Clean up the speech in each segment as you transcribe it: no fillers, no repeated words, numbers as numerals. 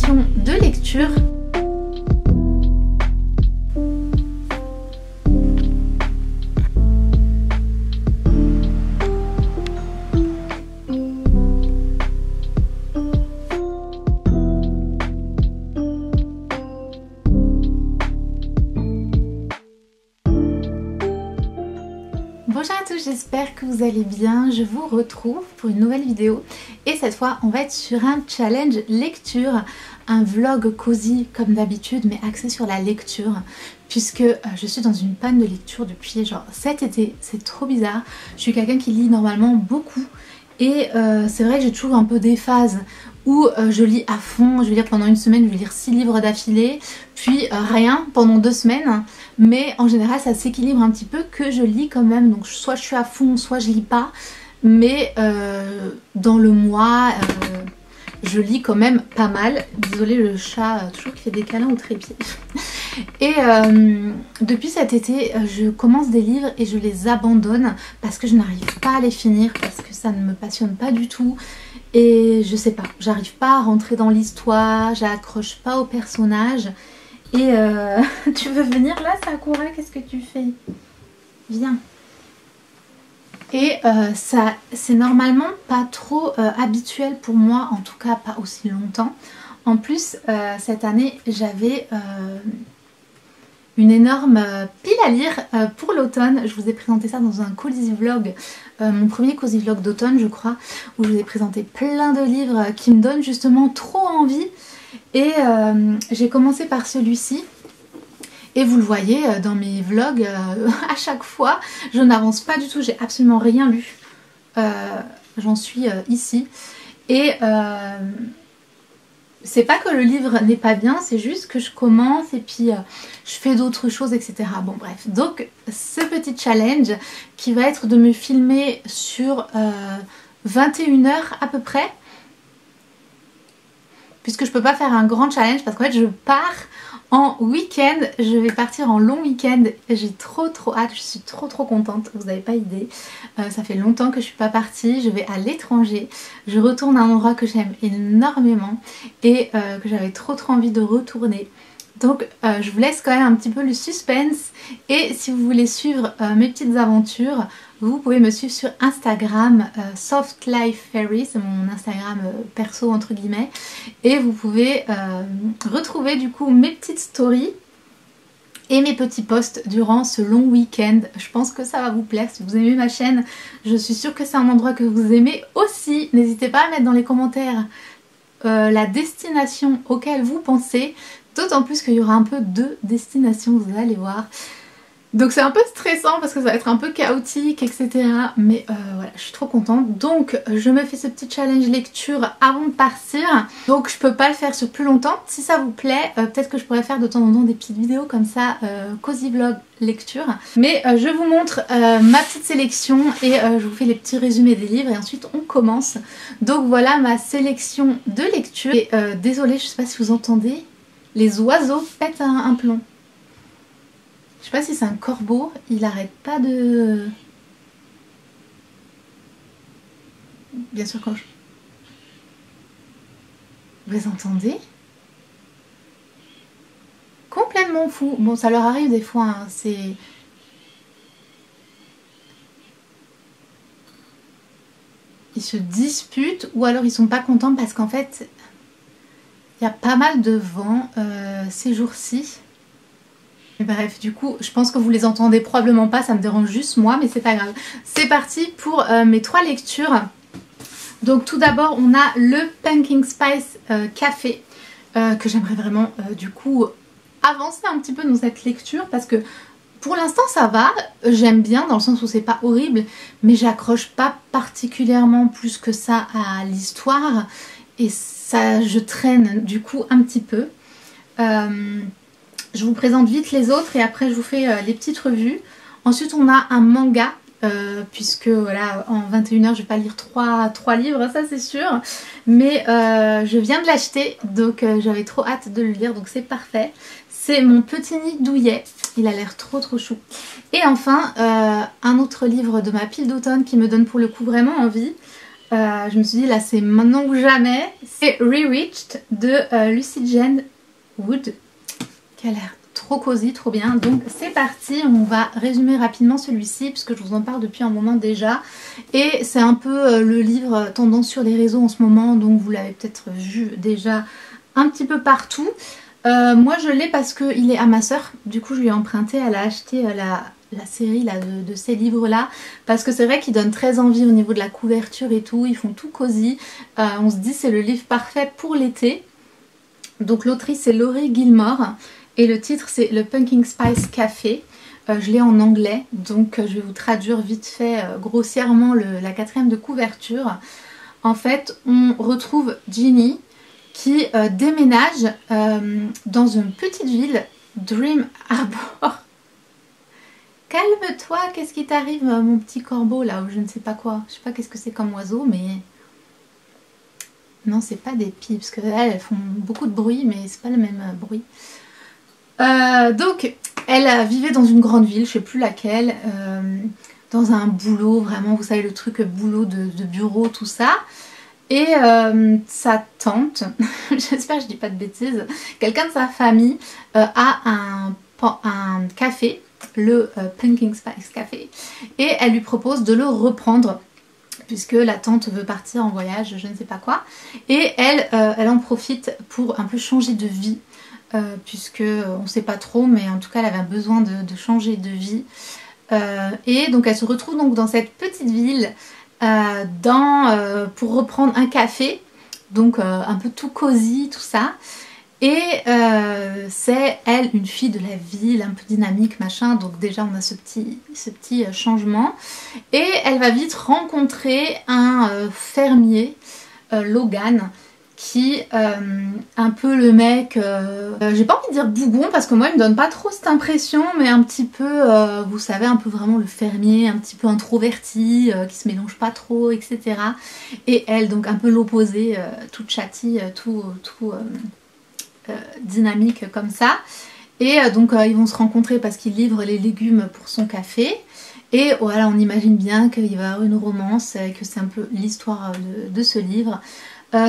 sélection de lecture. Bonjour à tous, j'espère que vous allez bien. Je vous retrouve pour une nouvelle vidéo et cette fois on va être sur un challenge lecture, un vlog cosy comme d'habitude mais axé sur la lecture puisque je suis dans une panne de lecture depuis genre cet été. C'est trop bizarre. Je suis quelqu'un qui lit normalement beaucoup et c'est vrai que j'ai toujours un peu des phases où je lis à fond. Je vais lire pendant une semaine, je vais lire 6 livres d'affilée, puis rien pendant 2 semaines. Mais en général ça s'équilibre un petit peu que je lis quand même. Donc soit je suis à fond, soit je lis pas. Mais dans le mois, je lis quand même pas mal. Désolée le chat toujours qui fait des câlins au trépied. Et depuis cet été je commence des livres et je les abandonne parce que je n'arrive pas à les finir, parce que ça ne me passionne pas du tout. Et je sais pas, j'arrive pas à rentrer dans l'histoire, j'accroche pas au personnage. Et tu veux venir là Sakura, qu'est-ce que tu fais? Viens. Et ça c'est normalement pas trop habituel pour moi, en tout cas pas aussi longtemps. En plus cette année j'avais une énorme pile à lire pour l'automne. Je vous ai présenté ça dans un cozy vlog, mon premier cozy vlog d'automne je crois, où je vous ai présenté plein de livres qui me donnent justement trop envie. Et j'ai commencé par celui-ci. Et vous le voyez dans mes vlogs, à chaque fois, je n'avance pas du tout, j'ai absolument rien lu. J'en suis ici. Et c'est pas que le livre n'est pas bien, c'est juste que je commence et puis je fais d'autres choses, etc. Bon bref, donc ce petit challenge qui va être de me filmer sur 21 heures à peu près. Puisque je peux pas faire un grand challenge parce qu'en fait je pars en week-end, je vais partir en long week-end, j'ai trop hâte, je suis trop contente, vous n'avez pas idée. Ça fait longtemps que je suis pas partie, je vais à l'étranger, je retourne à un endroit que j'aime énormément et que j'avais trop envie de retourner. Donc je vous laisse quand même un petit peu le suspense et si vous voulez suivre mes petites aventures, vous pouvez me suivre sur Instagram, Soft Life Fairy, c'est mon Instagram perso entre guillemets. Et vous pouvez retrouver du coup mes petites stories et mes petits posts durant ce long week-end. Je pense que ça va vous plaire. Si vous aimez ma chaîne, je suis sûre que c'est un endroit que vous aimez aussi. N'hésitez pas à mettre dans les commentaires la destination auquel vous pensez. D'autant plus qu'il y aura un peu de destination, vous allez voir. Donc c'est un peu stressant parce que ça va être un peu chaotique, etc. Mais voilà, je suis trop contente. Donc je me fais ce petit challenge lecture avant de partir. Donc je peux pas le faire sur plus longtemps. Si ça vous plaît, peut-être que je pourrais faire de temps en temps des petites vidéos comme ça, cozy vlog lecture. Mais je vous montre ma petite sélection et je vous fais les petits résumés des livres et ensuite on commence. Donc voilà ma sélection de lecture. Et désolée, je sais pas si vous entendez, les oiseaux pètent un plomb. Je sais pas si c'est un corbeau, il arrête pas de... Bien sûr quand je... Vous entendez? Complètement fou. Bon ça leur arrive des fois, hein. C'est... Ils se disputent ou alors ils sont pas contents parce qu'en fait il y a pas mal de vent ces jours-ci. Bref, du coup, je pense que vous les entendez probablement pas, ça me dérange juste moi, mais c'est pas grave. C'est parti pour mes 3 lectures. Donc tout d'abord, on a le Pumpkin Spice Café, que j'aimerais vraiment du coup avancer un petit peu dans cette lecture, parce que pour l'instant ça va, j'aime bien dans le sens où c'est pas horrible, mais j'accroche pas particulièrement plus que ça à l'histoire, et ça, je traîne du coup un petit peu. Je vous présente vite les autres et après je vous fais les petites revues. Ensuite on a un manga, puisque voilà, en 21 heures je vais pas lire 3 livres, ça c'est sûr. Mais je viens de l'acheter, donc j'avais trop hâte de le lire, donc c'est parfait. C'est mon petit nid douillet, il a l'air trop chou. Et enfin un autre livre de ma pile d'automne qui me donne pour le coup vraiment envie. Je me suis dit là c'est maintenant ou jamais. C'est Re-Reached de Lucy Jane Wood qui a l'air trop cosy, trop bien. Donc c'est parti, on va résumer rapidement celui-ci puisque je vous en parle depuis un moment déjà. Et c'est un peu le livre tendance sur les réseaux en ce moment, donc vous l'avez peut-être vu déjà un petit peu partout. Moi je l'ai parce qu'il est à ma soeur, du coup je lui ai emprunté, elle a acheté la série là, de ces livres là, parce que c'est vrai qu'ils donnent très envie au niveau de la couverture et tout, ils font tout cosy. On se dit c'est le livre parfait pour l'été. Donc l'autrice c'est Laurie Gilmore et le titre c'est le Pumpkin Spice Café. Je l'ai en anglais, donc je vais vous traduire vite fait grossièrement la quatrième de couverture. En fait on retrouve Ginny qui déménage dans une petite ville, Dream Harbor. Calme-toi, qu'est-ce qui t'arrive mon petit corbeau là, ou je ne sais pas quoi. Je sais pas qu'est-ce que c'est comme oiseau, mais... Non, c'est pas des pies, parce qu'elles font beaucoup de bruit, mais c'est pas le même bruit. Donc, elle vivait dans une grande ville, je sais plus laquelle, dans un boulot, vraiment, vous savez, le truc boulot de bureau, tout ça. Et sa tante, j'espère que je dis pas de bêtises, quelqu'un de sa famille a un café, le Pumpkin Spice Café, et elle lui propose de le reprendre puisque la tante veut partir en voyage, je ne sais pas quoi, et elle en profite pour un peu changer de vie, puisque on ne sait pas trop, mais en tout cas elle avait besoin de changer de vie, et donc elle se retrouve donc dans cette petite ville pour reprendre un café, donc un peu tout cosy, tout ça. Et c'est elle, une fille de la ville, un peu dynamique, machin, donc déjà on a ce petit changement. Et elle va vite rencontrer un fermier, Logan, qui un peu le mec, j'ai pas envie de dire bougon parce que moi il me donne pas trop cette impression, mais un petit peu, vous savez, un peu vraiment le fermier, un petit peu introverti, qui se mélange pas trop, etc. Et elle, donc un peu l'opposé, toute châtie, tout dynamique comme ça. Et donc ils vont se rencontrer parce qu'il livre les légumes pour son café. Et voilà, on imagine bien qu'il va y avoir une romance et que c'est un peu l'histoire de ce livre.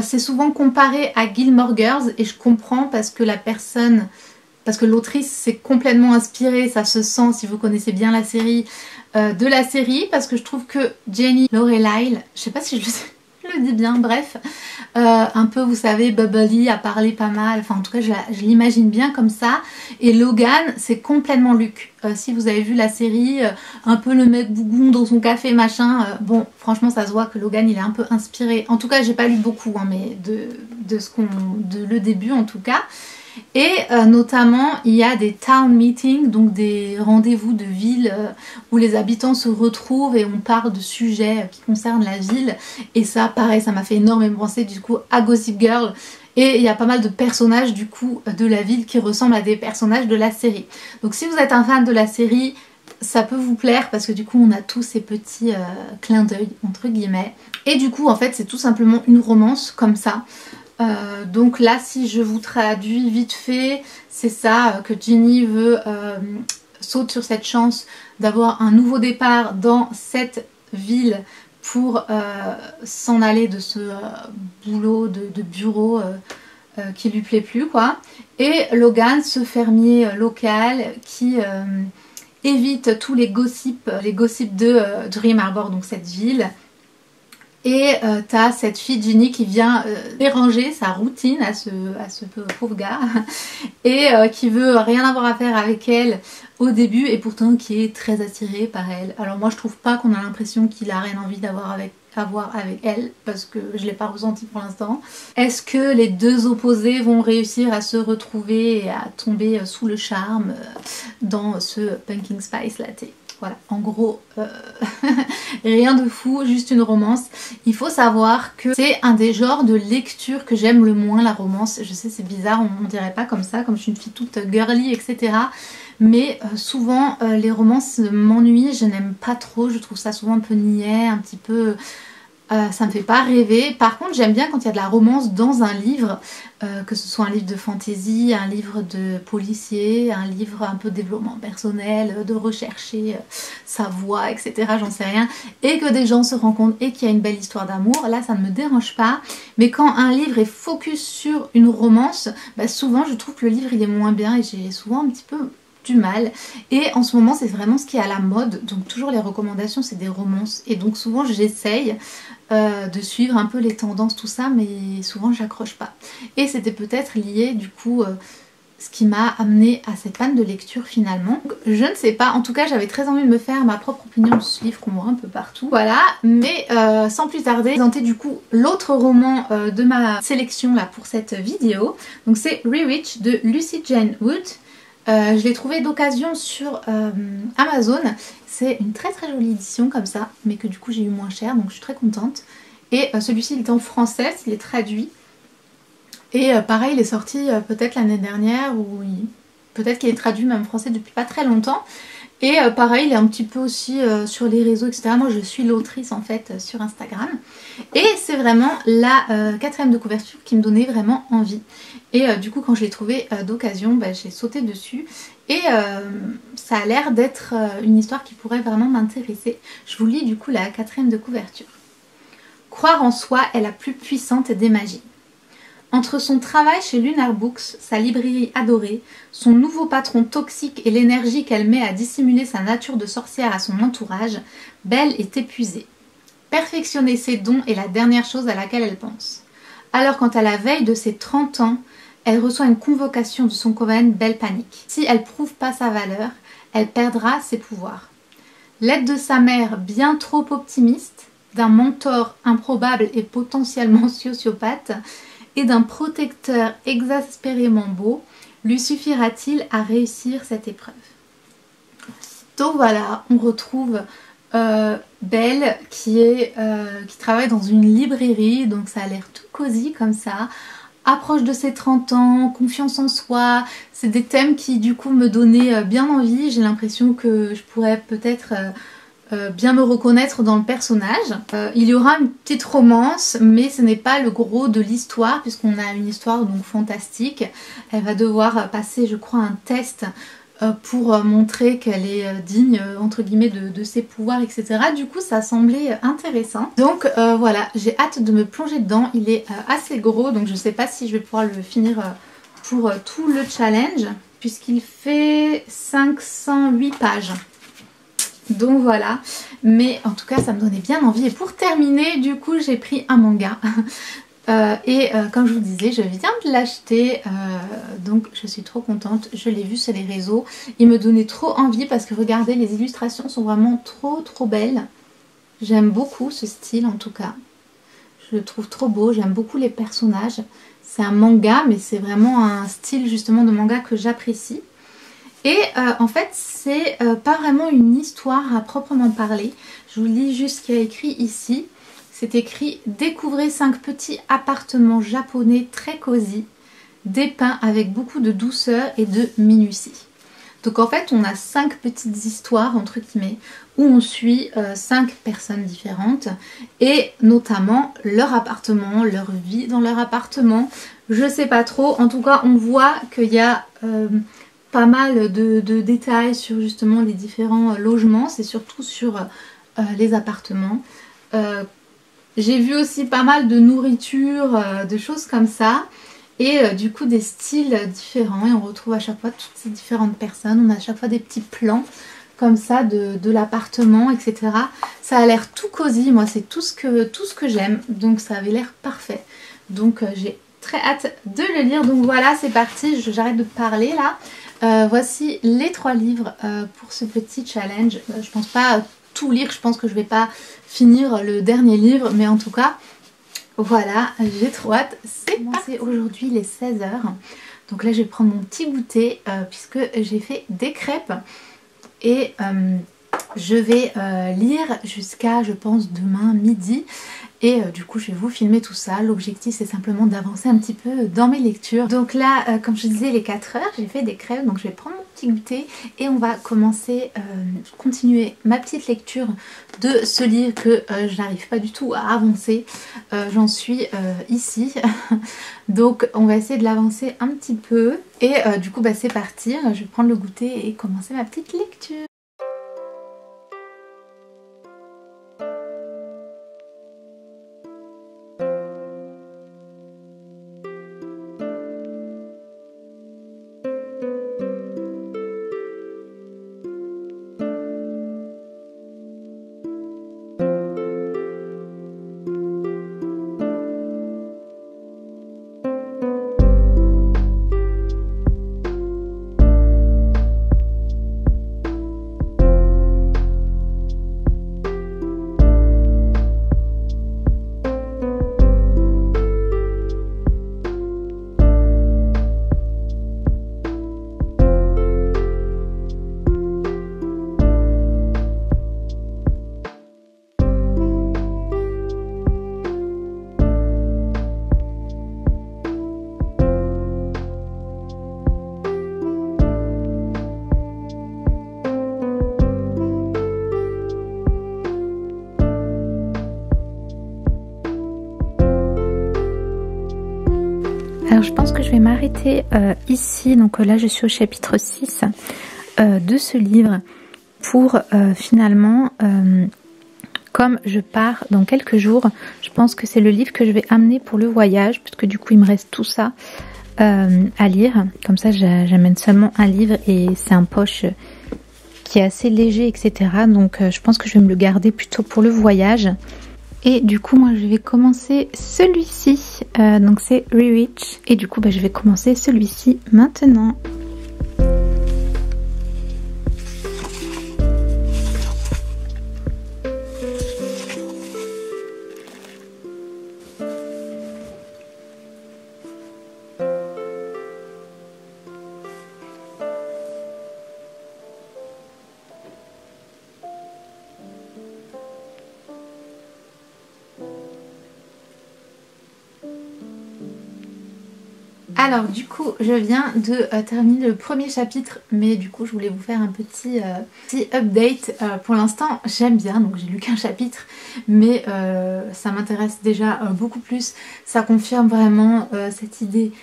C'est souvent comparé à Gilmore Girls et je comprends parce que l'autrice s'est complètement inspirée, ça se sent si vous connaissez bien la série, de la série, parce que je trouve que Jenny Lorelai, je sais pas si je le dis bien, bref, un peu vous savez bubbly, à parler pas mal, enfin en tout cas je l'imagine bien comme ça. Et Logan c'est complètement Luke, si vous avez vu la série, un peu le mec bougon dans son café machin, bon franchement ça se voit que Logan il est un peu inspiré, en tout cas j'ai pas lu beaucoup hein, mais de le début en tout cas. Et notamment il y a des town meetings, donc des rendez-vous de ville où les habitants se retrouvent et on parle de sujets qui concernent la ville. Et ça pareil, ça m'a fait énormément penser du coup à Gossip Girl. Et il y a pas mal de personnages du coup de la ville qui ressemblent à des personnages de la série. Donc si vous êtes un fan de la série, ça peut vous plaire parce que du coup on a tous ces petits clins d'œil entre guillemets. Et du coup en fait c'est tout simplement une romance comme ça. Donc là si je vous traduis vite fait, c'est ça, que Ginny saute sur cette chance d'avoir un nouveau départ dans cette ville pour s'en aller de ce boulot de bureau qui lui plaît plus quoi. Et Logan, ce fermier local qui évite tous les gossips de Dream Harbor, donc cette ville. Et t'as cette fille Ginny qui vient déranger sa routine à ce pauvre gars et qui veut rien avoir à faire avec elle au début et pourtant qui est très attiré par elle. Alors moi je trouve pas qu'on a l'impression qu'il a rien envie d'avoir à voir avec elle parce que je l'ai pas ressenti pour l'instant. Est-ce que les deux opposés vont réussir à se retrouver et à tomber sous le charme dans ce Pumpkin Spice Latte? Voilà, en gros, rien de fou, juste une romance. Il faut savoir que c'est un des genres de lecture que j'aime le moins, la romance. Je sais, c'est bizarre, on dirait pas comme ça, comme je suis une fille toute girly, etc. Mais souvent, les romances m'ennuient, je n'aime pas trop. Je trouve ça souvent un peu niais, un petit peu Ça me fait pas rêver. Par contre, j'aime bien quand il y a de la romance dans un livre, que ce soit un livre de fantasy, un livre de policier, un livre un peu de développement personnel, de rechercher sa voix, etc. J'en sais rien. Et que des gens se rencontrent et qu'il y a une belle histoire d'amour, là ça ne me dérange pas. Mais quand un livre est focus sur une romance, bah, souvent je trouve que le livre il est moins bien et j'ai souvent un petit peu du mal. Et en ce moment c'est vraiment ce qui est à la mode, donc toujours les recommandations c'est des romances et donc souvent j'essaye de suivre un peu les tendances tout ça, mais souvent j'accroche pas. Et c'était peut-être lié du coup ce qui m'a amené à cette panne de lecture finalement. Je ne sais pas, en tout cas j'avais très envie de me faire ma propre opinion de ce livre qu'on voit un peu partout. Voilà, mais sans plus tarder, je vais présenter du coup l'autre roman de ma sélection là pour cette vidéo. Donc c'est Rewitch de Lucy Jane Wood. Je l'ai trouvé d'occasion sur Amazon. C'est une très très jolie édition comme ça, mais que du coup j'ai eu moins cher, donc je suis très contente. Et celui-ci il est en français, il est traduit. Et pareil, il est sorti peut-être l'année dernière, ou peut-être qu'il est traduit même en français depuis pas très longtemps. Et pareil, il est un petit peu aussi sur les réseaux, etc. Moi je suis l'autrice en fait sur Instagram. Et c'est vraiment la quatrième de couverture qui me donnait vraiment envie. Et du coup quand je l'ai trouvé d'occasion, bah, j'ai sauté dessus. Et ça a l'air d'être une histoire qui pourrait vraiment m'intéresser. Je vous lis du coup la quatrième de couverture. Croire en soi est la plus puissante des magies. Entre son travail chez Lunar Books, sa librairie adorée, son nouveau patron toxique et l'énergie qu'elle met à dissimuler sa nature de sorcière à son entourage, Belle est épuisée. Perfectionner ses dons est la dernière chose à laquelle elle pense. Alors quand à la veille de ses 30 ans, elle reçoit une convocation de son coven, Belle panique. Si elle prouve pas sa valeur, elle perdra ses pouvoirs. L'aide de sa mère bien trop optimiste, d'un mentor improbable et potentiellement sociopathe, et d'un protecteur exaspérément beau, lui suffira-t-il à réussir cette épreuve? Donc voilà, on retrouve Belle qui travaille dans une librairie, donc ça a l'air tout cosy comme ça, approche de ses 30 ans, confiance en soi, c'est des thèmes qui du coup me donnaient bien envie. J'ai l'impression que je pourrais peut-être bien me reconnaître dans le personnage. Il y aura une petite romance, mais ce n'est pas le gros de l'histoire puisqu'on a une histoire donc fantastique. Elle va devoir passer je crois un test pour montrer qu'elle est digne entre guillemets de ses pouvoirs, etc. Du coup ça semblait intéressant. Donc voilà, j'ai hâte de me plonger dedans. Il est assez gros, donc je ne sais pas si je vais pouvoir le finir pour tout le challenge puisqu'il fait 508 pages. Donc voilà, mais en tout cas ça me donnait bien envie. Et pour terminer, du coup j'ai pris un manga. Comme je vous disais, je viens de l'acheter, donc je suis trop contente. Je l'ai vu sur les réseaux, il me donnait trop envie parce que regardez, les illustrations sont vraiment trop belles. J'aime beaucoup ce style en tout cas, je le trouve trop beau, j'aime beaucoup les personnages. C'est un manga mais c'est vraiment un style justement de manga que j'apprécie. Et en fait c'est pas vraiment une histoire à proprement parler. Je vous lis juste ce qu'il y a écrit ici. C'est écrit « Découvrez 5 petits appartements japonais très cosy, dépeints avec beaucoup de douceur et de minutie. » Donc en fait on a 5 petites histoires entre guillemets où on suit 5 personnes différentes et notamment leur appartement, leur vie dans leur appartement. Je sais pas trop, en tout cas on voit qu'il y a pas mal de détails sur justement les différents logements, c'est surtout sur les appartements. J'ai vu aussi pas mal de nourriture, de choses comme ça. Et du coup des styles différents. Et on retrouve à chaque fois toutes ces différentes personnes. On a à chaque fois des petits plans comme ça de l'appartement, etc. Ça a l'air tout cosy. Moi c'est tout ce que j'aime. Donc ça avait l'air parfait. Donc j'ai très hâte de le lire. Donc voilà, c'est parti. J'arrête de parler là. Voici les 3 livres pour ce petit challenge. Je pense pas tout lire, je pense que je vais pas finir le dernier livre, mais en tout cas voilà, j'ai trop hâte. C'est parti. Aujourd'hui il est 16 h, donc là je vais prendre mon petit goûter puisque j'ai fait des crêpes et je vais lire jusqu'à je pense demain midi et du coup je vais vous filmer tout ça. L'objectif c'est simplement d'avancer un petit peu dans mes lectures. Donc là comme je disais les 4 heures, j'ai fait des crêpes, donc je vais prendre mon petit goûter et on va commencer, continuer ma petite lecture de ce livre que je n'arrive pas du tout à avancer. J'en suis ici donc on va essayer de l'avancer un petit peu et du coup bah, c'est parti, je vais prendre le goûter et commencer ma petite lecture. Alors je pense que je vais m'arrêter ici, donc là je suis au chapitre 6 de ce livre pour finalement, comme je pars dans quelques jours, je pense que c'est le livre que je vais amener pour le voyage, puisque du coup il me reste tout ça à lire. Comme ça j'amène seulement un livre et c'est un poche qui est assez léger, etc. Donc je pense que je vais me le garder plutôt pour le voyage. Et du coup moi je vais commencer celui-ci, donc c'est Rewitch, et du coup bah, je vais commencer celui-ci maintenant. Alors du coup je viens de terminer le premier chapitre, mais du coup je voulais vous faire un petit update. Pour l'instant j'aime bien, donc j'ai lu qu'un chapitre, mais ça m'intéresse déjà beaucoup plus. Ça confirme vraiment cette idée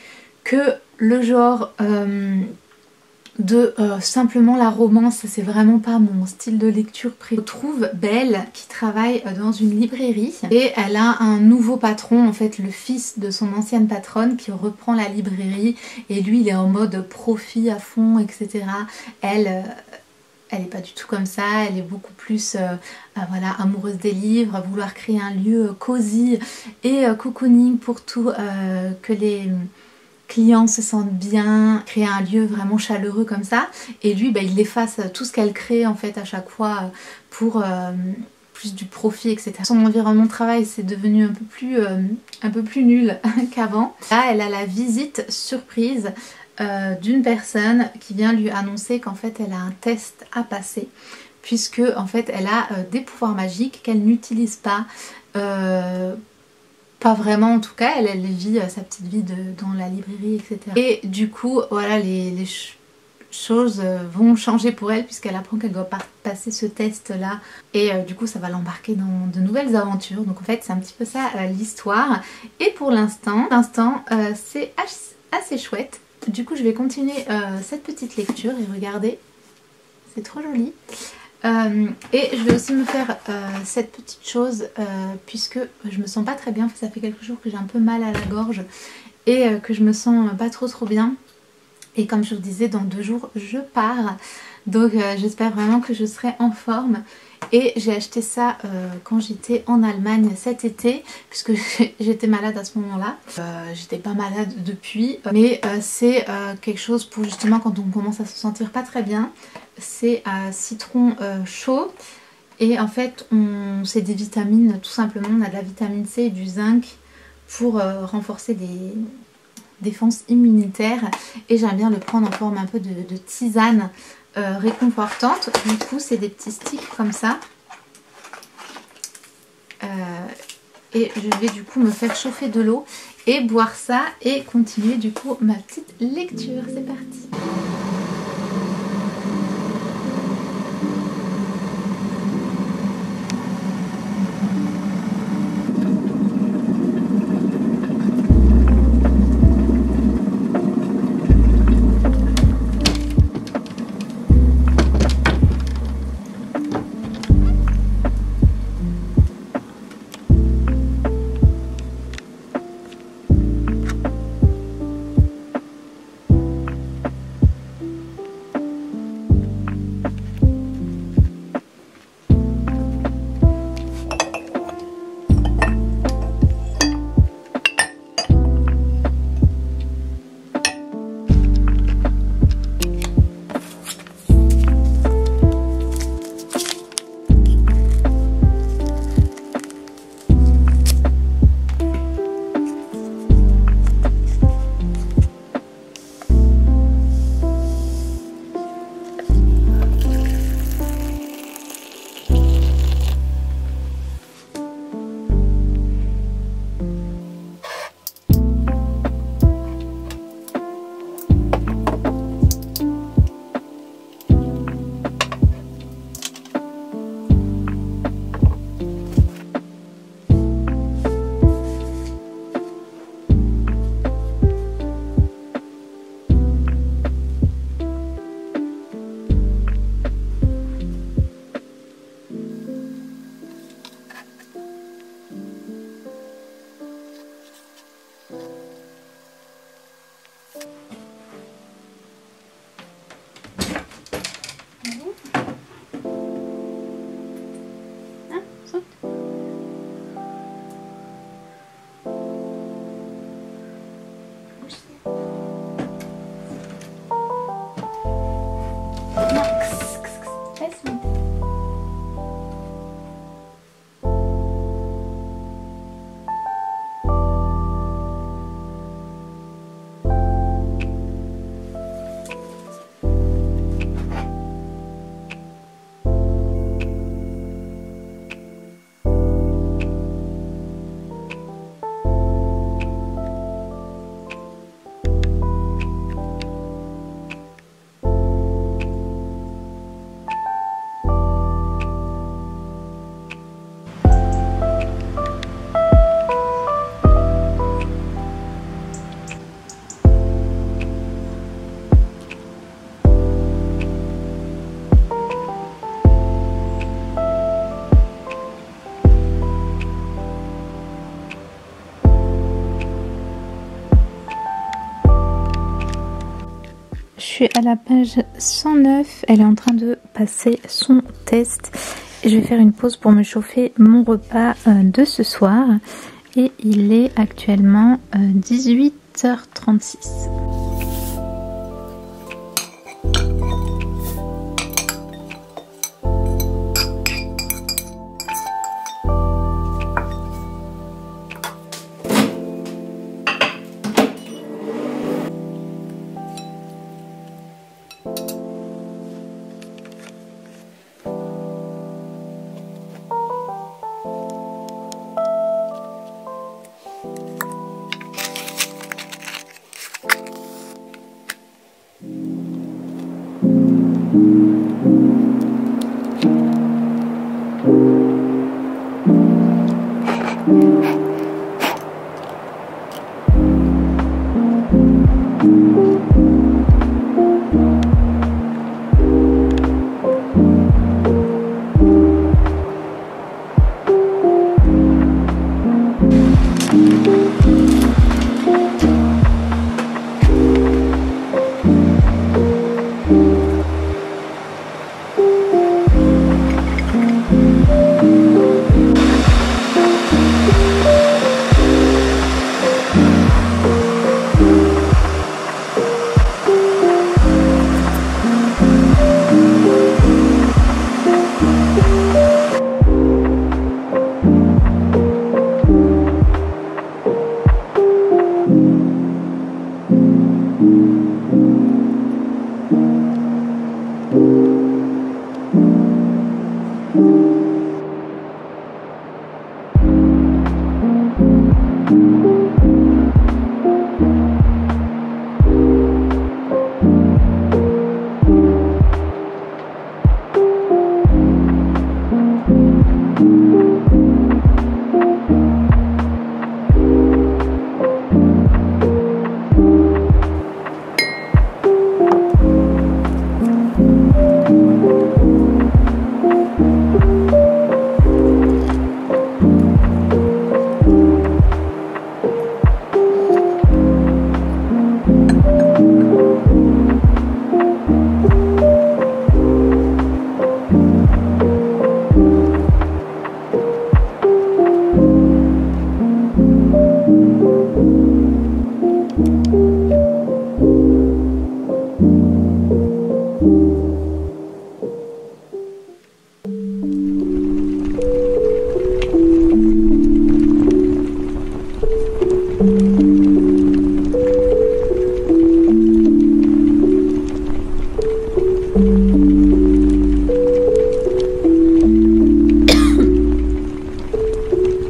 que le genre de simplement la romance, c'est vraiment pas mon style de lecture préféré. Je trouve Belle qui travaille dans une librairie et elle a un nouveau patron, en fait le fils de son ancienne patronne, qui reprend la librairie, et lui il est en mode profit à fond, etc. Elle est pas du tout comme ça, elle est beaucoup plus voilà, amoureuse des livres, à vouloir créer un lieu cosy et cocooning pour tout, que les clients se sentent bien, créer un lieu vraiment chaleureux comme ça. Et lui bah, il efface tout ce qu'elle crée en fait à chaque fois pour plus du profit, etc. Son environnement de travail c'est devenu un peu plus nul qu'avant. Là elle a la visite surprise d'une personne qui vient lui annoncer qu'en fait elle a un test à passer, puisque en fait elle a des pouvoirs magiques qu'elle n'utilise pas. Pas vraiment en tout cas, elle vit sa petite vie dans la librairie, etc. Et du coup, voilà, les choses vont changer pour elle, puisqu'elle apprend qu'elle doit passer ce test là. Et du coup, ça va l'embarquer dans de nouvelles aventures. Donc en fait, c'est un petit peu ça l'histoire. Et pour l'instant, c'est assez chouette. Du coup, je vais continuer cette petite lecture et regardez, c'est trop joli. Et je vais aussi me faire cette petite chose puisque je me sens pas très bien. Ça fait quelques jours que j'ai un peu mal à la gorge et que je me sens pas trop bien. Et comme je vous disais, dans 2 jours je pars, donc j'espère vraiment que je serai en forme. Et j'ai acheté ça quand j'étais en Allemagne cet été, puisque j'étais malade à ce moment-là. J'étais pas malade depuis, mais c'est quelque chose pour justement quand on commence à se sentir pas très bien. C'est citron chaud, et en fait c'est des vitamines tout simplement. On a de la vitamine C et du zinc pour renforcer des défenses immunitaires, et j'aime bien le prendre en forme un peu de tisane réconfortante. Du coup c'est des petits sticks comme ça, et je vais du coup me faire chauffer de l'eau et boire ça et continuer du coup ma petite lecture. C'est parti. Je suis à la page 109, elle est en train de passer son test et je vais faire une pause pour me chauffer mon repas de ce soir et il est actuellement 18h36.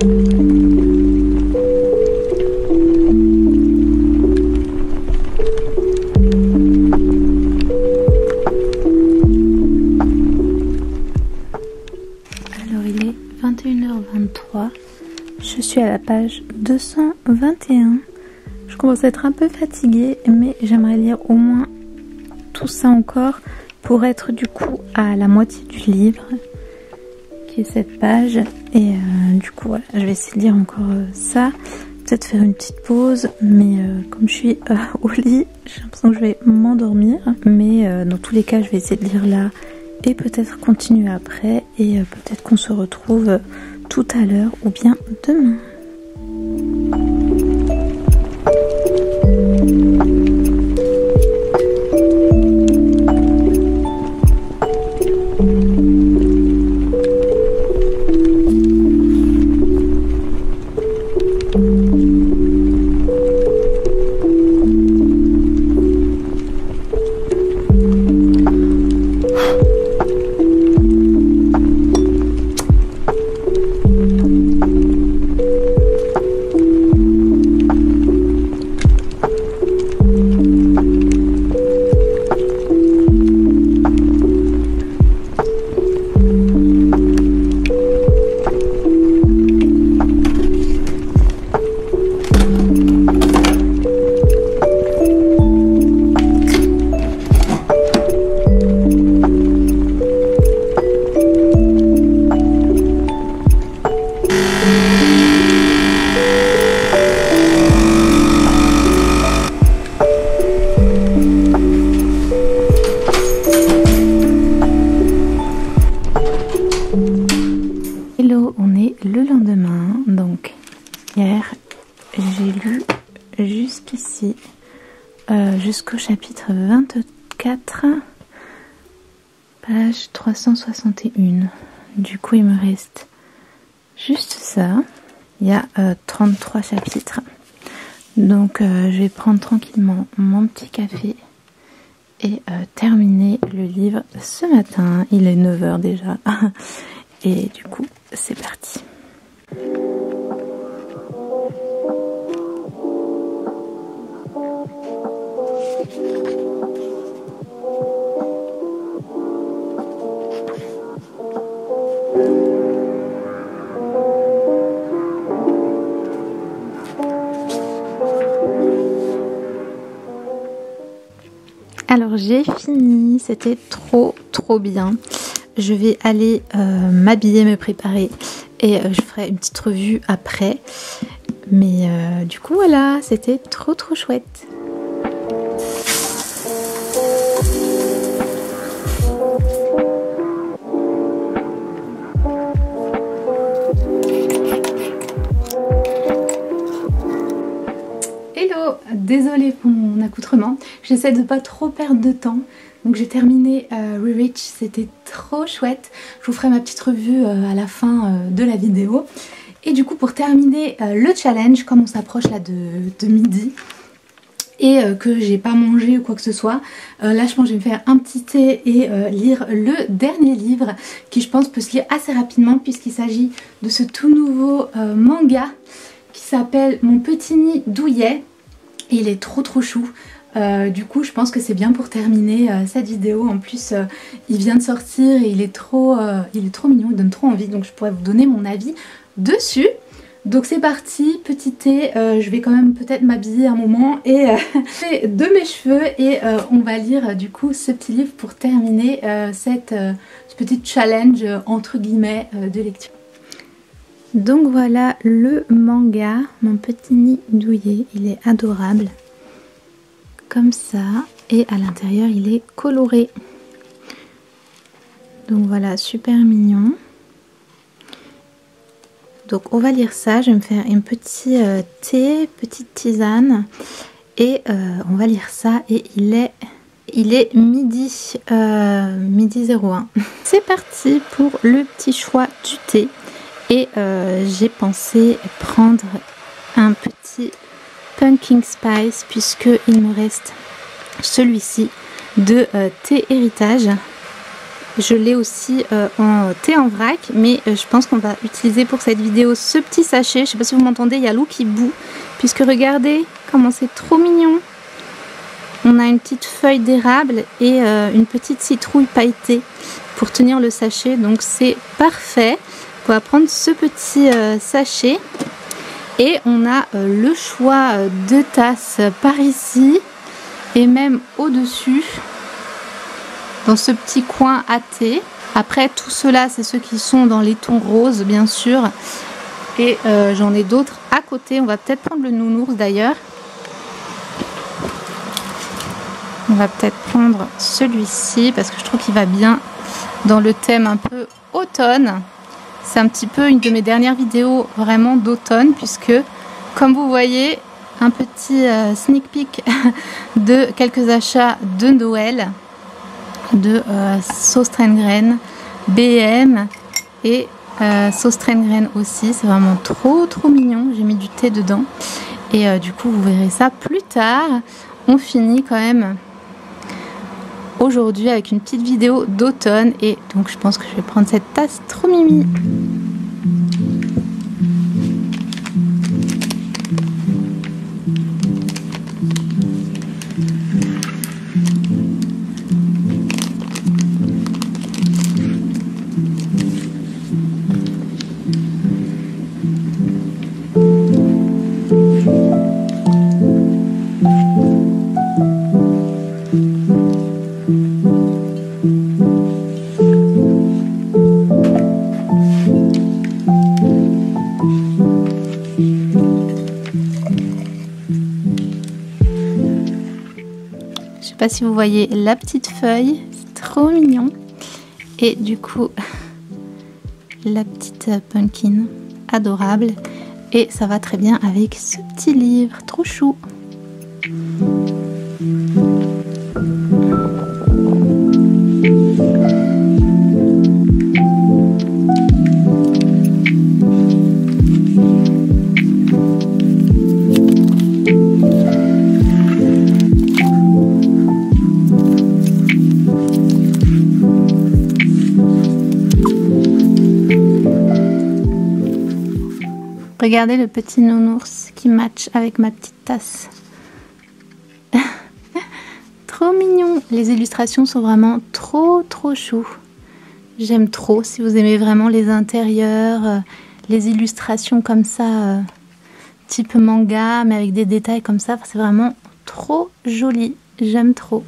Il est 21h23, je suis à la page 221. Je commence à être un peu fatiguée, mais j'aimerais lire au moins tout ça encore pour être du coup à la moitié du livre, qui est cette page. Et du coup voilà, je vais essayer de lire encore ça, peut-être faire une petite pause, mais comme je suis au lit, j'ai l'impression que je vais m'endormir. Mais dans tous les cas, je vais essayer de lire là et peut-être continuer après, et peut-être qu'on se retrouve tout à l'heure ou bien demain. Hello, on est le lendemain, donc hier j'ai lu jusqu'ici, jusqu'au chapitre 24, page 361. Du coup il me reste juste ça, il y a 33 chapitres, donc je vais prendre tranquillement mon petit café et terminer le livre ce matin. Il est 9 h déjà. Et du coup, c'est parti. Alors j'ai fini, c'était trop bien. Je vais aller m'habiller, me préparer, et je ferai une petite revue après. Mais du coup voilà, c'était trop chouette. Hello, désolée pour mon accoutrement, j'essaie de pas trop perdre de temps. Donc j'ai terminé Rereach, c'était trop chouette. Je vous ferai ma petite revue à la fin de la vidéo. Et du coup pour terminer le challenge, comme on s'approche là de midi et que j'ai pas mangé ou quoi que ce soit, là je pense que je vais me faire un petit thé et lire le dernier livre qui je pense peut se lire assez rapidement, puisqu'il s'agit de ce tout nouveau manga qui s'appelle Mon petit nid douillet. Et il est trop chou. Du coup je pense que c'est bien pour terminer cette vidéo. En plus il vient de sortir et il est trop mignon, il donne trop envie, donc je pourrais vous donner mon avis dessus. Donc c'est parti, petit thé, je vais quand même peut-être m'habiller un moment et de mes cheveux, et on va lire du coup ce petit livre pour terminer ce petit challenge entre guillemets de lecture. Donc voilà le manga, Mon petit nid douillet, il est adorable. Comme ça, et à l'intérieur il est coloré. Donc voilà, super mignon. Donc on va lire ça, je vais me faire un petit thé, petite tisane, et on va lire ça, et il est midi 01. C'est parti pour le petit choix du thé, et j'ai pensé prendre un petit Pumpkin Spice, puisque il me reste celui-ci de Thé Héritage. Je l'ai aussi en thé en vrac, mais je pense qu'on va utiliser pour cette vidéo ce petit sachet. Je ne sais pas si vous m'entendez, il y a Lou qui bout, puisque regardez comment c'est trop mignon. On a une petite feuille d'érable et une petite citrouille pailletée pour tenir le sachet, donc c'est parfait. On va prendre ce petit sachet et on a le choix de tasses par ici et même au-dessus dans ce petit coin à thé. Après tout cela, c'est ceux qui sont dans les tons roses bien sûr, et j'en ai d'autres à côté. On va peut-être prendre le nounours d'ailleurs. On va peut-être prendre celui-ci parce que je trouve qu'il va bien dans le thème un peu automne. C'est un petit peu une de mes dernières vidéos vraiment d'automne, puisque comme vous voyez, un petit sneak peek de quelques achats de Noël de Sauce Train-Graine, BM et Sauce Train-Graine aussi. C'est vraiment trop mignon. J'ai mis du thé dedans et du coup vous verrez ça plus tard. On finit quand même aujourd'hui avec une petite vidéo d'automne, et donc je pense que je vais prendre cette tasse trop mimi. Je sais pas si vous voyez la petite feuille, c'est trop mignon. Et du coup, la petite pumpkin, adorable. Et ça va très bien avec ce petit livre, trop chou. Regardez le petit nounours qui match avec ma petite tasse. Trop mignon. Les illustrations sont vraiment trop chou. J'aime trop. Si vous aimez vraiment les intérieurs, les illustrations comme ça, type manga, mais avec des détails comme ça, c'est vraiment trop joli. J'aime trop.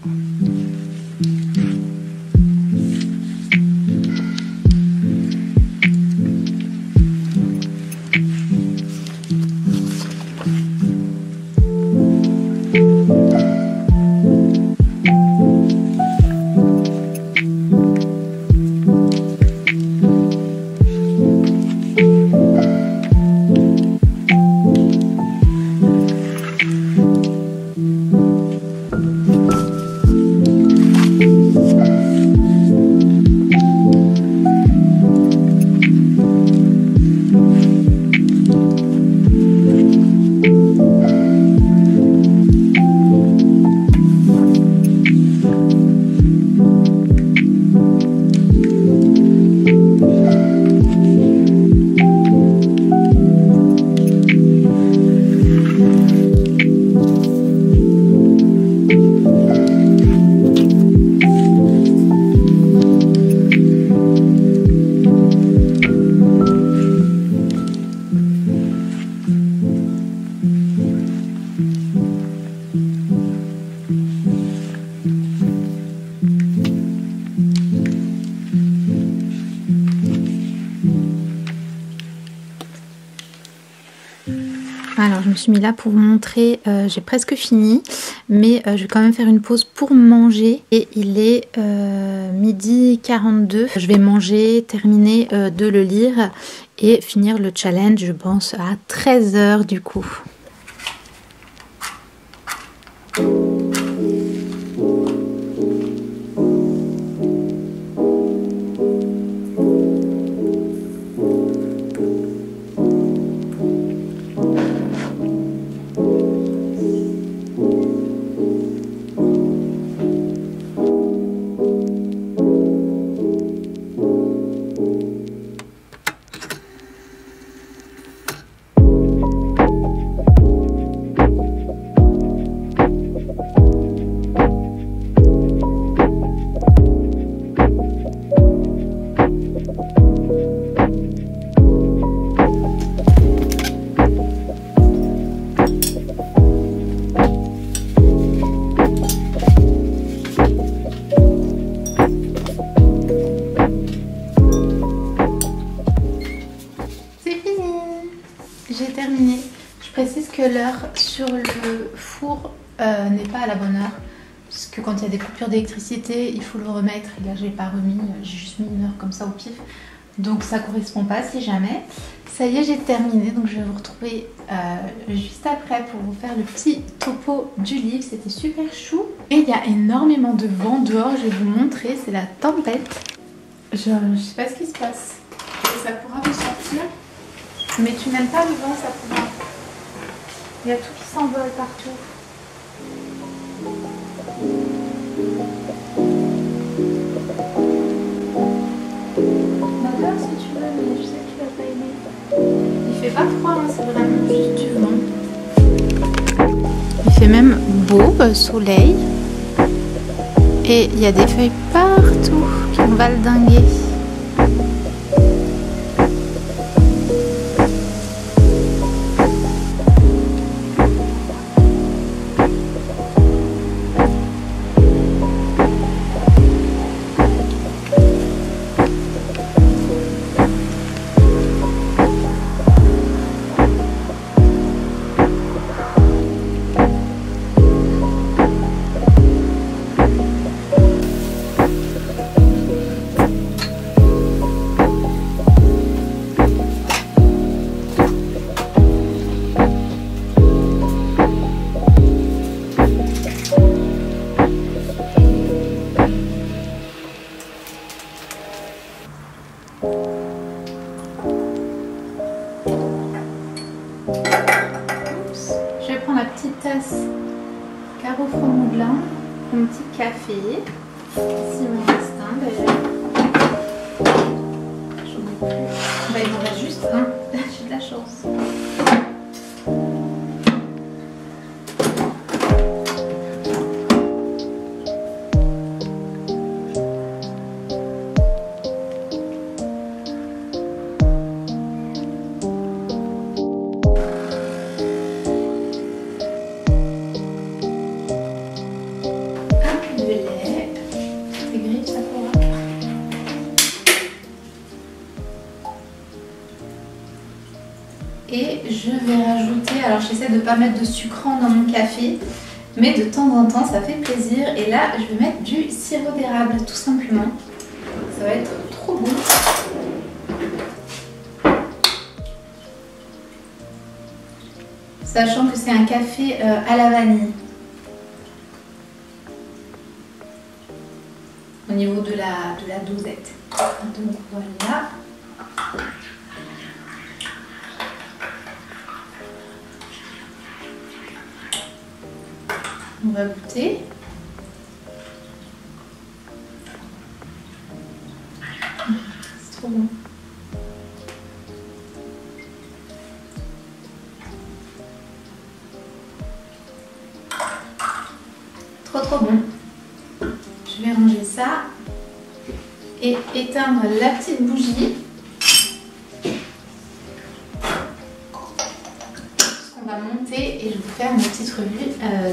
Alors je me suis mis là pour vous montrer, j'ai presque fini, mais je vais quand même faire une pause pour manger et il est midi 42. Je vais manger, terminer de le lire et finir le challenge, je pense à 13 h du coup. j'ai terminé. Je précise que l'heure sur le four n'est pas à la bonne heure. Parce que quand il y a des coupures d'électricité, il faut le remettre. Et là, j'ai pas remis, j'ai juste mis une heure comme ça au pif. Donc ça correspond pas si jamais. Ça y est, j'ai terminé. Donc je vais vous retrouver juste après pour vous faire le petit topo du livre. C'était super chou. Et il y a énormément de vent dehors. Je vais vous montrer. C'est la tempête. Je sais pas ce qui se passe. Ça pourra vous sortir. Mais tu n'aimes pas le vent, ça pourra. Il y a tout qui s'envole partout. D'accord, si tu veux, mais je sais que tu vas pas aimer. Il fait pas froid, hein, c'est vraiment juste du vent. Il fait même beau, soleil. Et il y a des feuilles partout qui vont valdinguer. Je vais prendre la petite tasse Caro Fromoulin, mon petit café. Ici il m'en reste un d'ailleurs. J'en ai plus. Bah, il m'en reste juste un. J'ai de la chance. Et je vais rajouter, alors j'essaie de ne pas mettre de sucrant dans mon café, mais de temps en temps ça fait plaisir. Et là je vais mettre du sirop d'érable tout simplement. Ça va être trop bon. Sachant que c'est un café à la vanille. Au niveau de la dosette. Donc voilà. On va goûter. C'est trop bon. Trop bon. Je vais ranger ça et éteindre la petite bougie. On va monter et je vais vous faire une petite revue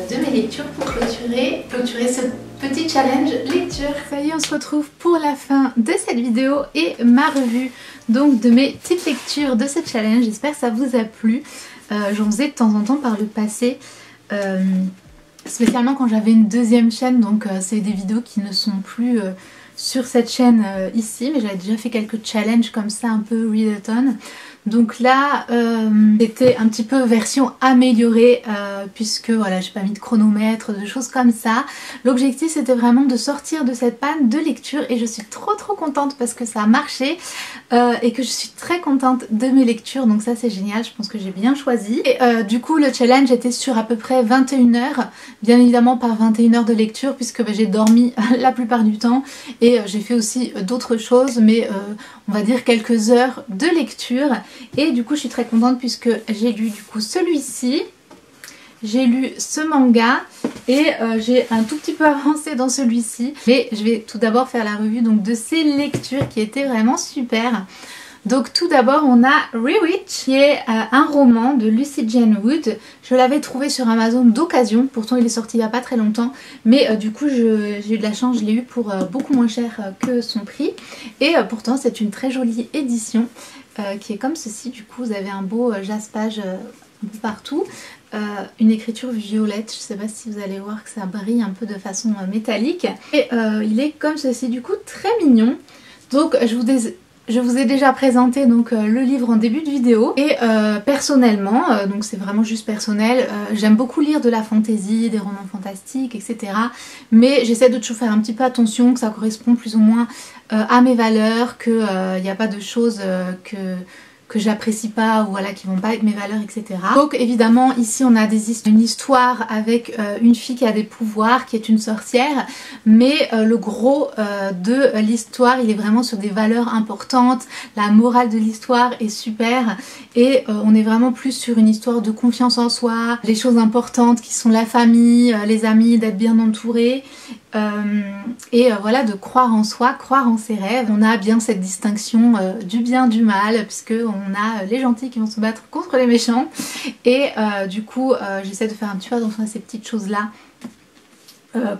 de mes lectures pour clôturer ce petit challenge lecture. Ça y est, on se retrouve pour la fin de cette vidéo et ma revue donc de mes petites lectures de ce challenge. J'espère que ça vous a plu. J'en faisais de temps en temps par le passé. Spécialement quand j'avais une deuxième chaîne, donc c'est des vidéos qui ne sont plus sur cette chaîne ici, mais j'avais déjà fait quelques challenges comme ça, un peu readathon. Donc là, c'était un petit peu version améliorée puisque voilà, j'ai pas mis de chronomètre, de choses comme ça. L'objectif c'était vraiment de sortir de cette panne de lecture et je suis trop contente parce que ça a marché et que je suis très contente de mes lectures, donc ça c'est génial, je pense que j'ai bien choisi. Et du coup le challenge était sur à peu près 21 heures, bien évidemment par 21 heures de lecture puisque j'ai dormi la plupart du temps et j'ai fait aussi d'autres choses, mais on va dire quelques heures de lecture. Et du coup je suis très contente puisque j'ai lu du coup celui-ci, j'ai lu ce manga et j'ai un tout petit peu avancé dans celui-ci. Mais je vais tout d'abord faire la revue donc de ces lectures qui étaient vraiment super. Donc tout d'abord on a Rewitch qui est un roman de Lucy Jane Wood. Je l'avais trouvé sur Amazon d'occasion, pourtant il est sorti il n'y a pas très longtemps, mais du coup j'ai eu de la chance, je l'ai eu pour beaucoup moins cher que son prix. Et pourtant c'est une très jolie édition. qui est comme ceci. Du coup vous avez un beau jaspage un peu partout. Une écriture violette, je sais pas si vous allez voir que ça brille un peu de façon métallique. Et il est comme ceci, du coup très mignon. Donc je vous ai déjà présenté donc le livre en début de vidéo et personnellement, donc c'est vraiment juste personnel, j'aime beaucoup lire de la fantaisie, des romans fantastiques, etc. Mais j'essaie de toujours faire un petit peu attention, que ça correspond plus ou moins à mes valeurs, qu'il n'y a pas de choses que j'apprécie pas ou voilà qui vont pas avec mes valeurs, etc. Donc évidemment ici on a une histoire avec une fille qui a des pouvoirs, qui est une sorcière, mais le gros de l'histoire il est vraiment sur des valeurs importantes, la morale de l'histoire est super et on est vraiment plus sur une histoire de confiance en soi, les choses importantes qui sont la famille, les amis, d'être bien entouré. Voilà, de croire en soi, croire en ses rêves. On a bien cette distinction du bien, du mal, puisque on a les gentils qui vont se battre contre les méchants. Et du coup, j'essaie de faire un petit peu attention à ces petites choses-là.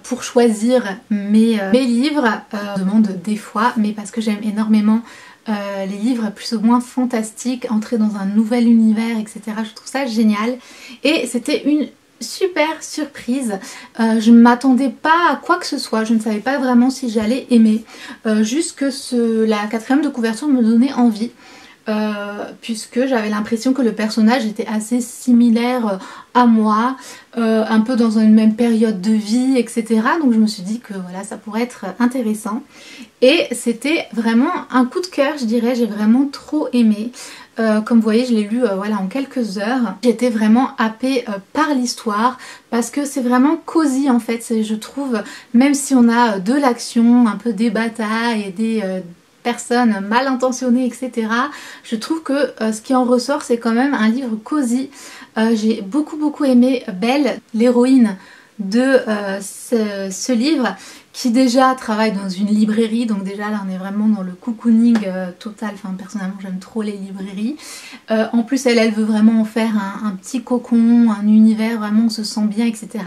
Pour choisir mes livres, je demande des fois, mais parce que j'aime énormément les livres plus ou moins fantastiques, entrer dans un nouvel univers, etc. Je trouve ça génial. Et c'était une super surprise, je ne m'attendais pas à quoi que ce soit, je ne savais pas vraiment si j'allais aimer, juste que la quatrième de couverture me donnait envie. Puisque j'avais l'impression que le personnage était assez similaire à moi, un peu dans une même période de vie, etc. Donc je me suis dit que voilà, ça pourrait être intéressant. Et c'était vraiment un coup de cœur, je dirais, j'ai vraiment trop aimé. Comme vous voyez, je l'ai lu voilà, en quelques heures. J'étais vraiment happée par l'histoire parce que c'est vraiment cosy en fait, je trouve, même si on a de l'action, un peu des batailles et des personnes mal intentionnées, etc. Je trouve que ce qui en ressort, c'est quand même un livre cosy. J'ai beaucoup aimé Belle, l'héroïne de ce livre, qui déjà travaille dans une librairie, donc déjà là on est vraiment dans le cocooning total, enfin personnellement j'aime trop les librairies. En plus elle veut vraiment en faire un petit cocon, un univers, vraiment on se sent bien, etc.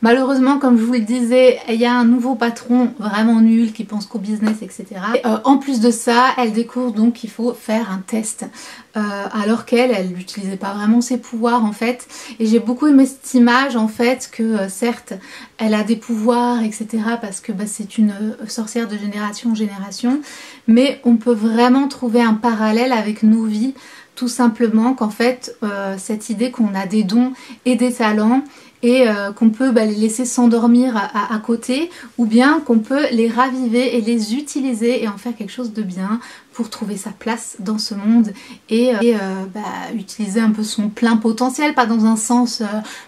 Malheureusement, comme je vous le disais, il y a un nouveau patron vraiment nul qui pense qu'au business, etc. Et, en plus de ça, elle découvre donc qu'il faut faire un test. Alors qu'elle n'utilisait pas vraiment ses pouvoirs en fait. Et j'ai beaucoup aimé cette image en fait que certes, elle a des pouvoirs, etc. parce que c'est une sorcière de génération en génération. Mais on peut vraiment trouver un parallèle avec nos vies. Tout simplement qu'en fait, cette idée qu'on a des dons et des talents et qu'on peut les laisser s'endormir à côté, ou bien qu'on peut les raviver et les utiliser et en faire quelque chose de bien pour trouver sa place dans ce monde et utiliser un peu son plein potentiel, pas dans un sens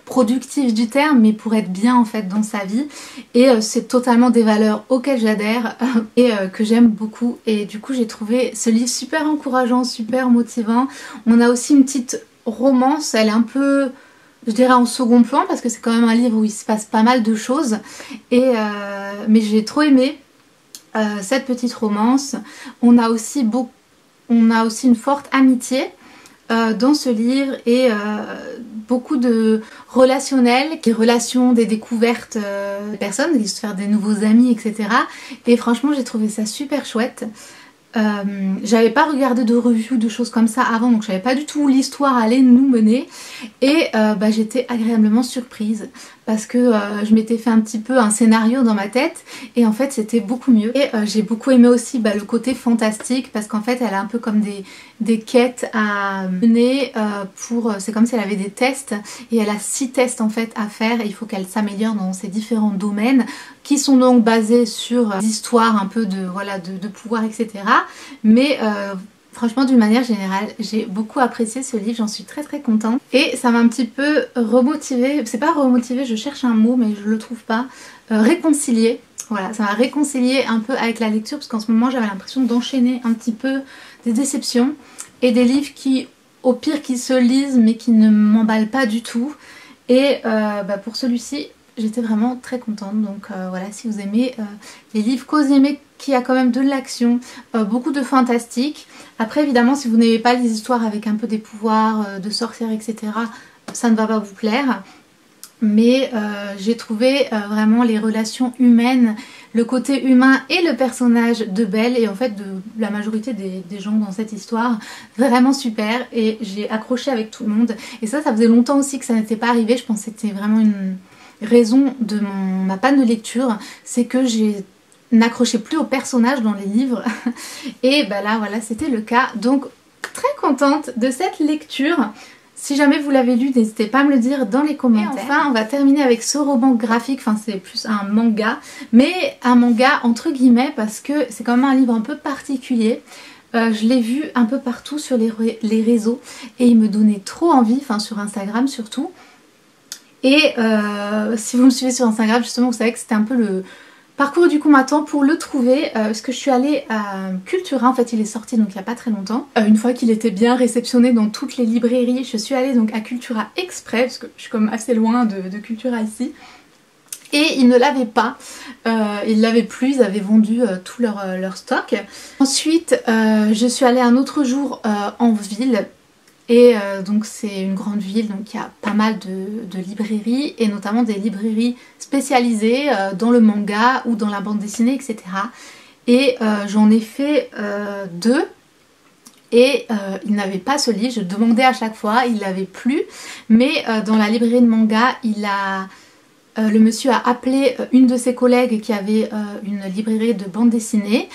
productif du terme, mais pour être bien en fait dans sa vie. Et c'est totalement des valeurs auxquelles j'adhère et que j'aime beaucoup. Et du coup j'ai trouvé ce livre super encourageant, super motivant. On a aussi une petite romance, elle est un peu, je dirais, en second plan parce que c'est quand même un livre où il se passe pas mal de choses et mais j'ai trop aimé cette petite romance. On a aussi une forte amitié dans ce livre et beaucoup de relationnel, des relations, des découvertes de personnes qui se faire des nouveaux amis, etc. Et franchement j'ai trouvé ça super chouette. J'avais pas regardé de reviews de choses comme ça avant, donc je savais pas du tout où l'histoire allait nous mener et j'étais agréablement surprise parce que je m'étais fait un petit peu un scénario dans ma tête et en fait c'était beaucoup mieux. Et j'ai beaucoup aimé aussi le côté fantastique parce qu'en fait elle a un peu comme des quêtes à mener c'est comme si elle avait des tests et elle a 6 tests en fait à faire et il faut qu'elle s'améliore dans ces différents domaines qui sont donc basés sur des histoires un peu de pouvoir, etc. Mais franchement d'une manière générale j'ai beaucoup apprécié ce livre, j'en suis très contente et ça m'a un petit peu remotivée, c'est pas remotivée, je cherche un mot mais je le trouve pas, réconciliée. Voilà, ça m'a réconciliée un peu avec la lecture parce qu'en ce moment j'avais l'impression d'enchaîner un petit peu des déceptions et des livres qui au pire qui se lisent mais qui ne m'emballent pas du tout et pour celui-ci j'étais vraiment très contente. Donc voilà, si vous aimez les livres cosy mais qui a quand même de l'action, beaucoup de fantastique. Après évidemment si vous n'aimez pas les histoires avec un peu des pouvoirs de sorcières, etc. ça ne va pas vous plaire. Mais j'ai trouvé vraiment les relations humaines le côté humain et le personnage de Belle et en fait de la majorité des gens dans cette histoire. Vraiment super et j'ai accroché avec tout le monde. Et ça faisait longtemps aussi que ça n'était pas arrivé. Je pense que c'était vraiment une raison de ma panne de lecture. C'est que j'ai n'accrochais plus aux personnages dans les livres. Et bah là voilà, c'était le cas. Donc très contente de cette lecture. Si jamais vous l'avez lu, n'hésitez pas à me le dire dans les commentaires. Et enfin, on va terminer avec ce roman graphique, enfin c'est plus un manga, mais un manga entre guillemets parce que c'est quand même un livre un peu particulier. Je l'ai vu un peu partout sur les réseaux et il me donnait trop envie, enfin sur Instagram surtout. Et si vous me suivez sur Instagram, justement, vous savez que c'était un peu le parcours du combattant pour le trouver, parce que je suis allée à Cultura, en fait il est sorti donc il n'y a pas très longtemps. Une fois qu'il était bien réceptionné dans toutes les librairies, je suis allée donc à Cultura exprès, parce que je suis comme assez loin de Cultura ici. Et ils ne l'avaient pas, ils l'avaient plus, ils avaient vendu tout leur stock. Ensuite je suis allée un autre jour en ville. Et donc c'est une grande ville, donc il y a pas mal de librairies et notamment des librairies spécialisées dans le manga ou dans la bande dessinée, etc. Et j'en ai fait 2 et il n'avait pas ce livre, je demandais à chaque fois, il l'avait plus. Mais dans la librairie de manga, le monsieur a appelé une de ses collègues qui avait une librairie de bande dessinée,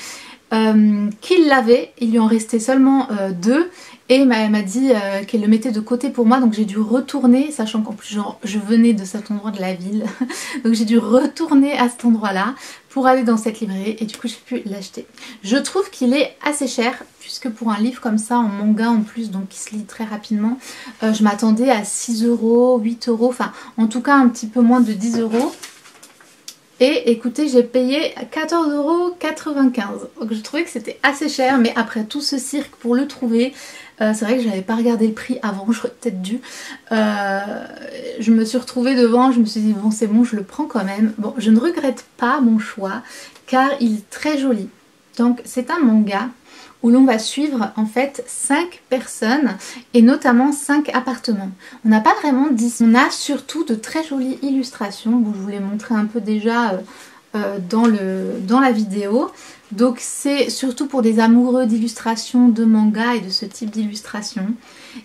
qu'il l'avait, il lui en restait seulement 2. Et elle m'a dit qu'elle le mettait de côté pour moi, donc j'ai dû retourner, sachant qu'en plus genre, je venais de cet endroit de la ville, donc j'ai dû retourner à cet endroit là pour aller dans cette librairie et du coup j'ai pu l'acheter. Je trouve qu'il est assez cher puisque pour un livre comme ça en manga en plus, donc qui se lit très rapidement, je m'attendais à 6 €, 8 €, enfin en tout cas un petit peu moins de 10 €. Et écoutez, j'ai payé 14,95 €. Donc je trouvais que c'était assez cher, mais après tout ce cirque pour le trouver, c'est vrai que je n'avais pas regardé le prix avant, j'aurais peut-être dû. Je me suis retrouvée devant, je me suis dit bon c'est bon, je le prends quand même. Bon, je ne regrette pas mon choix car il est très joli. Donc c'est un manga où l'on va suivre en fait 5 personnes et notamment 5 appartements. On n'a pas vraiment dit, on a surtout de très jolies illustrations. Bon, je vous les montrer un peu déjà dans la vidéo. Donc c'est surtout pour des amoureux d'illustrations, de manga et de ce type d'illustration.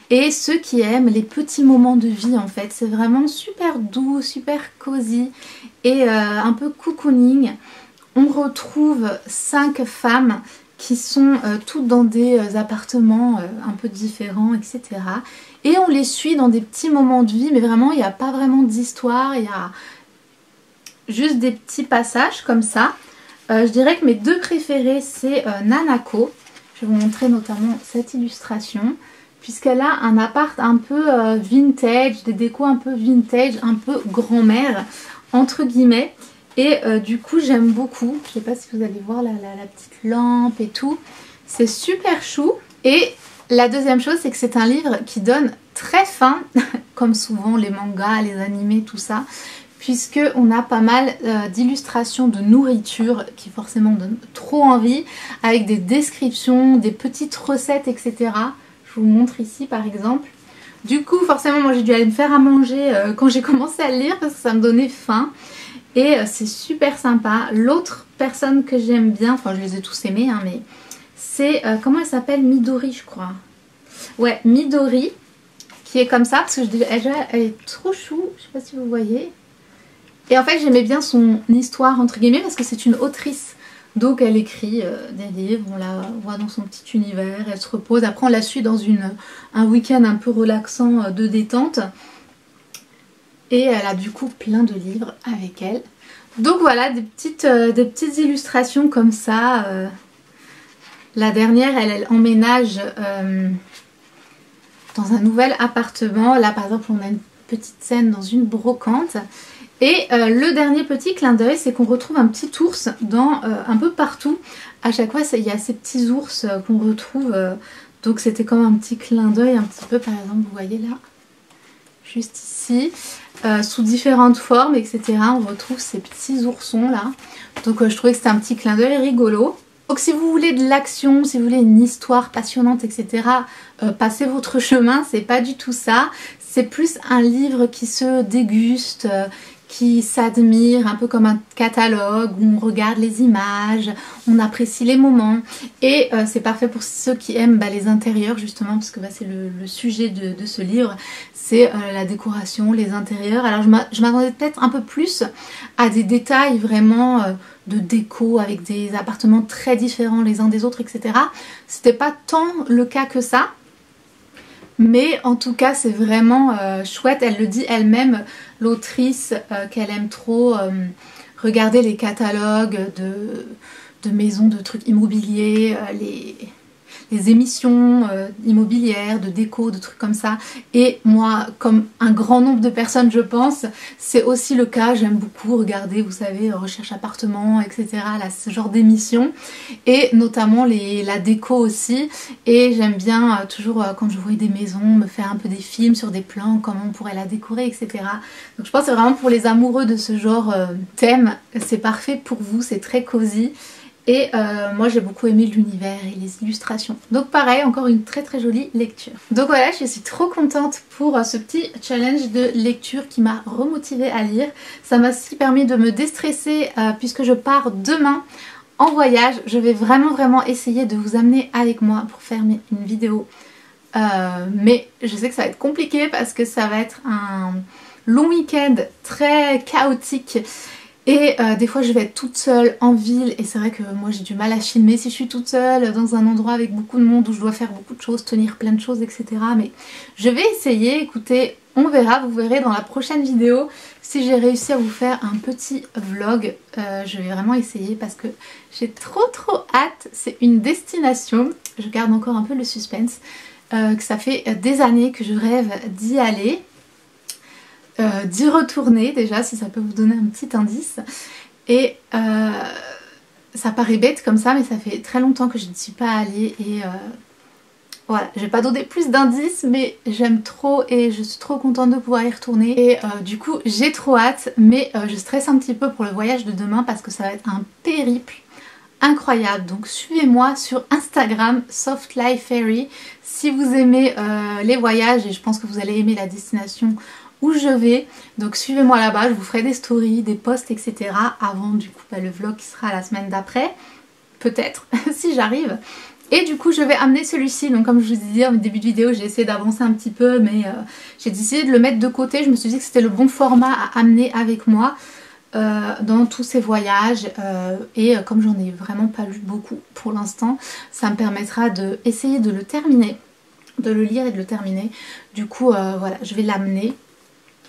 Et ceux qui aiment les petits moments de vie en fait. C'est vraiment super doux, super cosy et un peu cocooning. On retrouve 5 femmes qui sont toutes dans des appartements un peu différents, etc. Et on les suit dans des petits moments de vie, mais vraiment il n'y a pas vraiment d'histoire, il y a juste des petits passages comme ça. Je dirais que mes 2 préférés c'est Nanako. Je vais vous montrer notamment cette illustration, puisqu'elle a un appart un peu vintage, des décos un peu vintage, un peu grand-mère, entre guillemets. Et du coup j'aime beaucoup, je sais pas si vous allez voir la petite lampe et tout, c'est super chou. Et la deuxième chose c'est que c'est un livre qui donne très faim, comme souvent les mangas, les animés, tout ça, puisque on a pas mal d'illustrations de nourriture qui forcément donnent trop envie, avec des descriptions, des petites recettes, etc. Je vous montre ici par exemple. Du coup forcément moi j'ai dû aller me faire à manger quand j'ai commencé à le lire parce que ça me donnait faim. Et c'est super sympa. L'autre personne que j'aime bien, enfin je les ai tous aimés, hein, mais c'est, comment elle s'appelle, Midori je crois. Ouais, Midori, qui est comme ça, parce que elle est trop chou, je sais pas si vous voyez. Et en fait j'aimais bien son histoire entre guillemets, parce que c'est une autrice. Donc elle écrit des livres, on la voit dans son petit univers, elle se repose. Après on la suit dans un week-end un peu relaxant de détente. Et elle a du coup plein de livres avec elle. Donc voilà, des petites illustrations comme ça. La dernière, elle emménage dans un nouvel appartement. Là par exemple, on a une petite scène dans une brocante. Et le dernier petit clin d'œil, c'est qu'on retrouve un petit ours dans un peu partout. À chaque fois, il y a ces petits ours qu'on retrouve. Donc c'était comme un petit clin d'œil un petit peu. Par exemple, vous voyez là, juste ici. Sous différentes formes, etc. On retrouve ces petits oursons là. Donc je trouvais que c'était un petit clin d'œil rigolo. Donc si vous voulez de l'action, si vous voulez une histoire passionnante, etc. Passez votre chemin, c'est pas du tout ça. C'est plus un livre qui se déguste, qui s'admire, un peu comme un catalogue où on regarde les images, on apprécie les moments. Et c'est parfait pour ceux qui aiment les intérieurs justement, parce que c'est le sujet de ce livre, c'est la décoration, les intérieurs. Alors je m'attendais peut-être un peu plus à des détails vraiment de déco avec des appartements très différents les uns des autres, etc. C'était pas tant le cas que ça. Mais en tout cas c'est vraiment chouette, elle le dit elle-même, l'autrice, qu'elle aime trop regarder les catalogues de maisons, de trucs immobiliers, les émissions immobilières, de déco, de trucs comme ça. Et moi, comme un grand nombre de personnes je pense, c'est aussi le cas. J'aime beaucoup regarder, vous savez, recherche appartement, etc. Là, ce genre d'émissions. Et notamment la déco aussi. Et j'aime bien toujours quand je vois des maisons, me faire un peu des films sur des plans, comment on pourrait la décorer, etc. Donc je pense que c'est vraiment pour les amoureux de ce genre thème. C'est parfait pour vous, c'est très cosy. Et moi j'ai beaucoup aimé l'univers et les illustrations. Donc pareil, encore une très très jolie lecture. Donc voilà, je suis trop contente pour ce petit challenge de lecture qui m'a remotivée à lire. Ça m'a aussi permis de me déstresser puisque je pars demain en voyage. Je vais vraiment essayer de vous amener avec moi pour faire une vidéo. Mais je sais que ça va être compliqué parce que ça va être un long week-end très chaotique. Et des fois je vais être toute seule en ville et c'est vrai que moi j'ai du mal à filmer si je suis toute seule dans un endroit avec beaucoup de monde où je dois faire beaucoup de choses, tenir plein de choses, etc. Mais je vais essayer, écoutez, on verra, vous verrez dans la prochaine vidéo si j'ai réussi à vous faire un petit vlog. Je vais vraiment essayer parce que j'ai trop hâte, c'est une destination, je garde encore un peu le suspense, que ça fait des années que je rêve d'y aller. D'y retourner déjà, si ça peut vous donner un petit indice. Et ça paraît bête comme ça, mais ça fait très longtemps que je ne suis pas allée. Et voilà, je vais pas donner plus d'indices, mais j'aime trop et je suis trop contente de pouvoir y retourner. Et du coup, j'ai trop hâte, mais je stresse un petit peu pour le voyage de demain parce que ça va être un périple incroyable. Donc suivez-moi sur Instagram, Soft Life Fairy, si vous aimez les voyages, et je pense que vous allez aimer la destination où je vais. Donc suivez-moi là-bas, je vous ferai des stories, des posts, etc. avant du coup le vlog qui sera la semaine d'après, peut-être, si j'arrive. Et du coup je vais amener celui-ci, donc comme je vous disais au début de vidéo, j'ai essayé d'avancer un petit peu, mais j'ai décidé de le mettre de côté. Je me suis dit que c'était le bon format à amener avec moi dans tous ces voyages, et comme j'en ai vraiment pas lu beaucoup pour l'instant, ça me permettra d'essayer de le terminer, de le lire et de le terminer. Du coup voilà, je vais l'amener.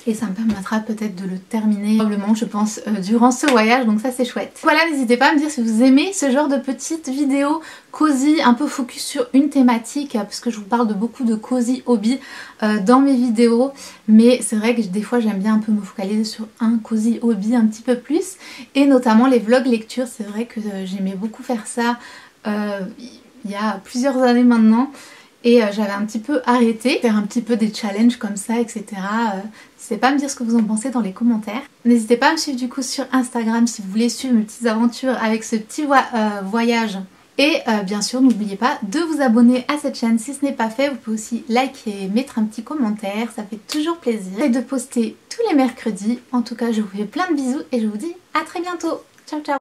Et ça me permettra peut-être de le terminer probablement, je pense, durant ce voyage, donc ça c'est chouette. Voilà, n'hésitez pas à me dire si vous aimez ce genre de petites vidéos cosy, un peu focus sur une thématique, parce que je vous parle de beaucoup de cosy hobby dans mes vidéos, mais c'est vrai que des fois j'aime bien un peu me focaliser sur un cosy hobby un petit peu plus, et notamment les vlogs lecture. C'est vrai que j'aimais beaucoup faire ça il y a plusieurs années maintenant. Et j'avais un petit peu arrêté, faire un petit peu des challenges comme ça, etc. N'hésitez pas à me dire ce que vous en pensez dans les commentaires. N'hésitez pas à me suivre du coup sur Instagram si vous voulez suivre mes petites aventures avec ce petit voyage. Et bien sûr, n'oubliez pas de vous abonner à cette chaîne si ce n'est pas fait. Vous pouvez aussi liker et mettre un petit commentaire, ça fait toujours plaisir. Et de poster tous les mercredis. En tout cas, je vous fais plein de bisous et je vous dis à très bientôt. Ciao ciao.